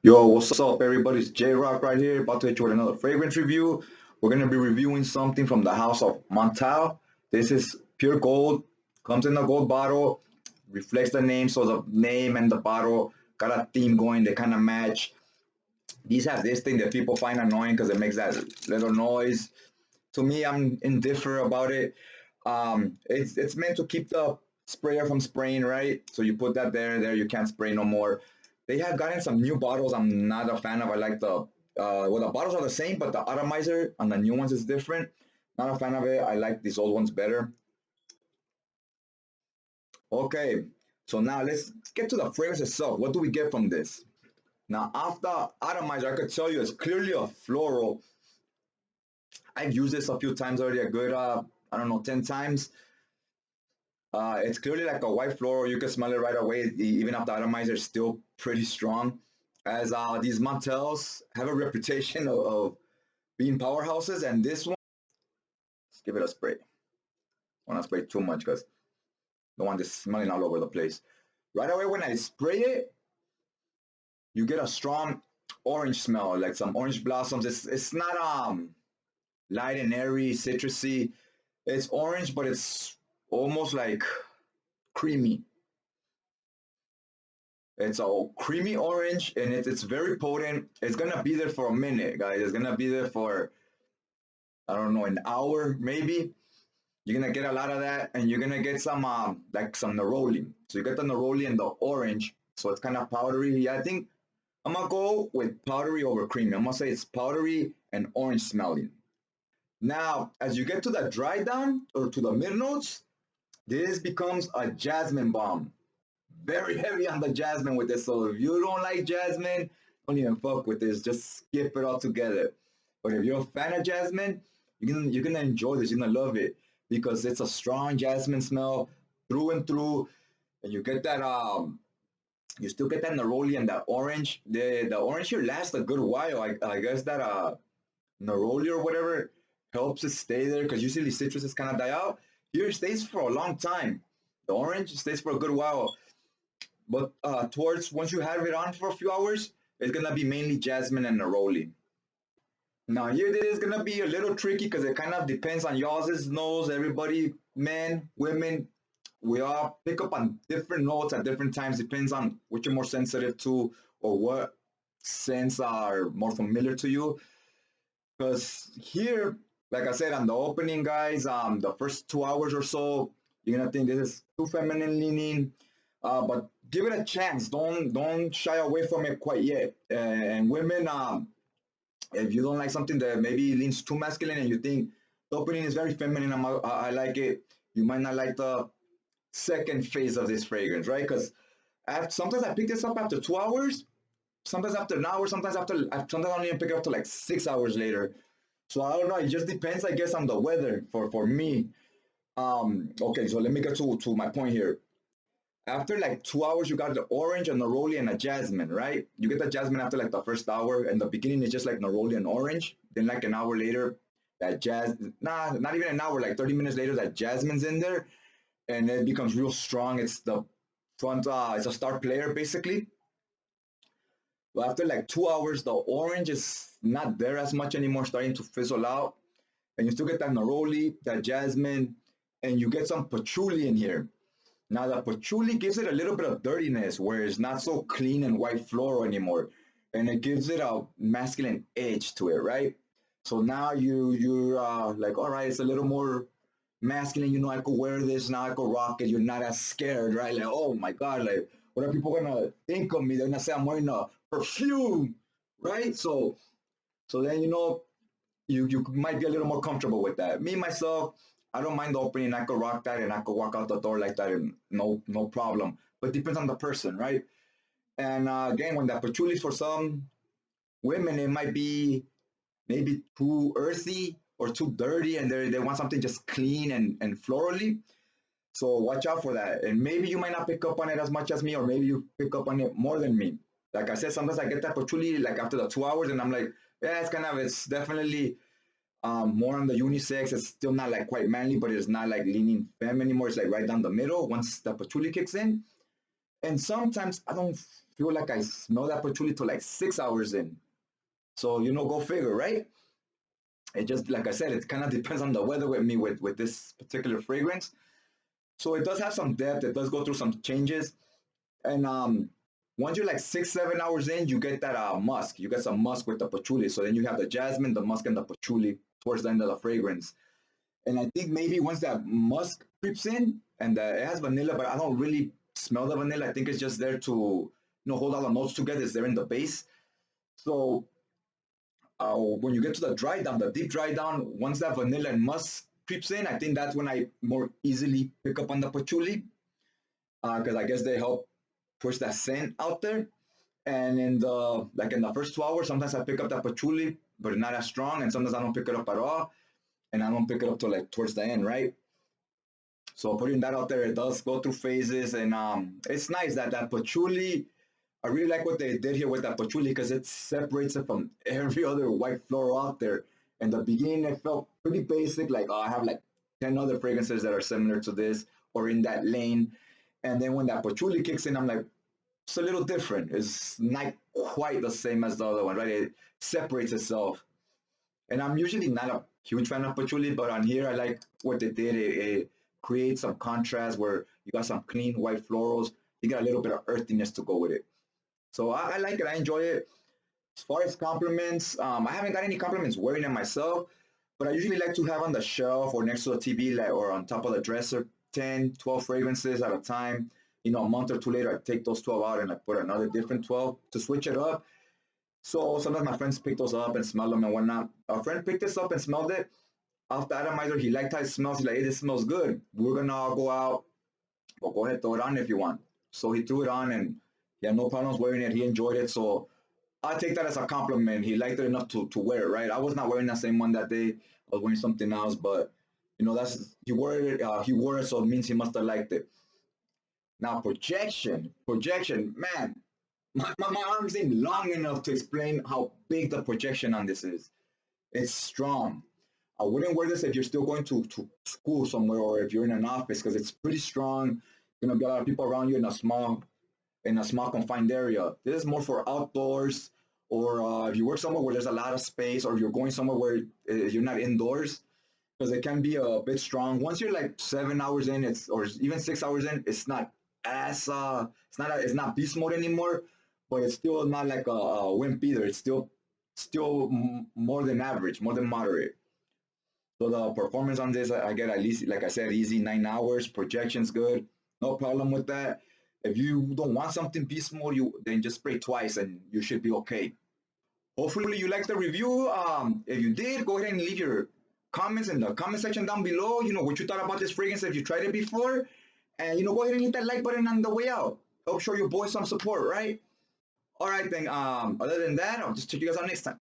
Yo, what's up, everybody? It's J Rock right here, about to hit you with another fragrance review. We're gonna be reviewing something from the house of Montale. This is pure gold, comes in a gold bottle, reflects the name, so the name and the bottle got a theme going. They kind of match. These have this thing that people find annoying because it makes that little noise. To me, I'm indifferent about it. It's meant to keep the sprayer from spraying, right? So you put that there, you can't spray no more. They have gotten some new bottles I'm not a fan of. I like well, the bottles are the same, but the atomizer on the new ones is different. Not a fan of it. I like these old ones better. Okay, so now let's get to the fragrance itself. What do we get from this? Now, after atomizer, I could tell you it's clearly a floral. I've used this a few times already, a good, I don't know, 10 times. It's clearly like a white floral. You can smell it right away. Even if the atomizer is still pretty strong, as these Montels have a reputation of being powerhouses, and this one, let's give it a spray. I don't want to spray too much because don't want this smelling all over the place. Right away when I spray it, you get a strong orange smell, like some orange blossoms. It's not light and airy, citrusy. It's orange, but it's almost like creamy. It's a creamy orange and it's very potent. It's gonna be there for a minute, guys. It's gonna be there for, I don't know, an hour maybe. You're gonna get a lot of that, and you're gonna get some like some neroli. So you get the neroli and the orange, so it's kind of powdery. Yeah, I think I'm gonna go with powdery over creamy. I'm gonna say it's powdery and orange smelling. Now, as you get to the dry down or to the mid notes, this becomes a jasmine bomb. Very heavy on the jasmine with this. So if you don't like jasmine, don't even fuck with this. Just skip it all together. But if you're a fan of jasmine, you're gonna enjoy this. You're gonna love it because it's a strong jasmine smell through and through, and you get that you still get that neroli and that orange. The orange here lasts a good while. I guess that neroli or whatever helps it stay there because usually citruses kind of die out. Here it stays for a long time. The orange stays for a good while. But towards once you have it on for a few hours, it's gonna be mainly jasmine and neroli. Now here it is gonna be a little tricky because it kind of depends on y'all's nose. Everybody, men, women, we all pick up on different notes at different times. Depends on what you're more sensitive to or what scents are more familiar to you. Because here, like I said on the opening, guys, the first 2 hours or so, you're gonna think this is too feminine leaning, but give it a chance. Don't shy away from it quite yet. And women, if you don't like something that maybe leans too masculine and you think the opening is very feminine, I like it. You might not like the second phase of this fragrance, right? Because sometimes I pick this up after 2 hours, sometimes after an hour, sometimes I don't even pick it up to like 6 hours later. So I don't know. It just depends, I guess, on the weather for me. Okay, so let me get to my point here. After like 2 hours, you got the orange and neroli and a jasmine, right? You get the jasmine after like the first hour, and the beginning is just like neroli and orange. Then like an hour later, not even an hour, like 30 minutes later, that jasmine's in there, and it becomes real strong. It's the front, it's a star player basically. But after like 2 hours, the orange is not there as much anymore, starting to fizzle out. And you still get that neroli, that jasmine, and you get some patchouli in here. Now the patchouli gives it a little bit of dirtiness, where it's not so clean and white floral anymore, and it gives it a masculine edge to it, right? So now you're like, all right, it's a little more masculine. You know, I could wear this now. I could rock it. You're not as scared, right? Like, oh my god, like what are people gonna think of me? They're gonna say I'm wearing a perfume, right? So then you might be a little more comfortable with that. Me myself, I don't mind the opening. I could rock that and I could walk out the door like that and no problem. But it depends on the person, right? And again, when that patchouli for some women, it might be maybe too earthy or too dirty, and they want something just clean and florally. So watch out for that. And maybe you might not pick up on it as much as me, or maybe you pick up on it more than me. Like I said, sometimes I get that patchouli like after the 2 hours, and I'm like, yeah, it's definitely more on the unisex. It's still not like quite manly, but it's not like leaning femme anymore. It's like right down the middle once the patchouli kicks in. And sometimes I don't feel like I smell that patchouli till like 6 hours in. So, go figure, right? It just, like I said, it kind of depends on the weather with me with this particular fragrance. So it does have some depth. It does go through some changes. And once you're like 6, 7 hours in, you get that musk. You get some musk with the patchouli. So then you have the jasmine, the musk, and the patchouli towards the end of the fragrance. And I think maybe once that musk creeps in, and it has vanilla, but I don't really smell the vanilla. I think it's just there to hold all the notes together. It's there in the base. So when you get to the dry down, the deep dry down, once that vanilla and musk creeps in, I think that's when I more easily pick up on the patchouli, because I guess they help push that scent out there. And in the first 2 hours, sometimes I pick up that patchouli, but not as strong, and sometimes I don't pick it up at all, and I don't pick it up till like towards the end, right? So putting that out there, it does go through phases, and it's nice that patchouli. I really like what they did here with that patchouli because it separates it from every other white floral out there. In the beginning, it felt pretty basic, like, oh, I have like 10 other fragrances that are similar to this or in that lane. And then when that patchouli kicks in, I'm like, it's a little different. It's not quite the same as the other one, right? It separates itself. And I'm usually not a huge fan of patchouli, but on here, I like what they did. It creates some contrast where you got some clean white florals. You got a little bit of earthiness to go with it. So I like it. I enjoy it. As far as compliments, I haven't got any compliments wearing it myself, but I usually like to have on the shelf or next to the TV, like, or on top of the dresser, 10, 12 fragrances at a time. A month or two later, I take those 12 out and I put another different 12 to switch it up. So sometimes my friends pick those up and smell them and whatnot. A friend picked this up and smelled it. Off the atomizer, he liked how it smells. He's like, hey, this smells good. We're going to all go out. Well, go ahead, throw it on if you want. So he threw it on and he had no problems wearing it. He enjoyed it. So I take that as a compliment. He liked it enough to wear it, right? I was not wearing that same one that day. I was wearing something else, but that's he wore it. He wore it, so it means he must have liked it. Now projection, man. My arms ain't long enough to explain how big the projection on this is. It's strong. I wouldn't wear this if you're still going to school somewhere or if you're in an office because it's pretty strong. Be a lot of people around you in a small confined area. This is more for outdoors, or if you work somewhere where there's a lot of space, or you're going somewhere where you're not indoors, because it can be a bit strong. Once you're like 7 hours in, or even 6 hours in, it's not as it's not beast mode anymore, but it's still not like a wimp either. It's still more than average, more than moderate. So the performance on this, I get at least, like I said, easy 9 hours. Projection's good, no problem with that. If you don't want something beast mode, you then just spray twice and you should be okay. Hopefully you liked the review. If you did, go ahead and leave your comments in the comment section down below. What you thought about this fragrance if you tried it before, and go ahead and hit that like button on the way out. Help show your boy some support, right? All right, then. Other than that, I'll just check you guys out next time.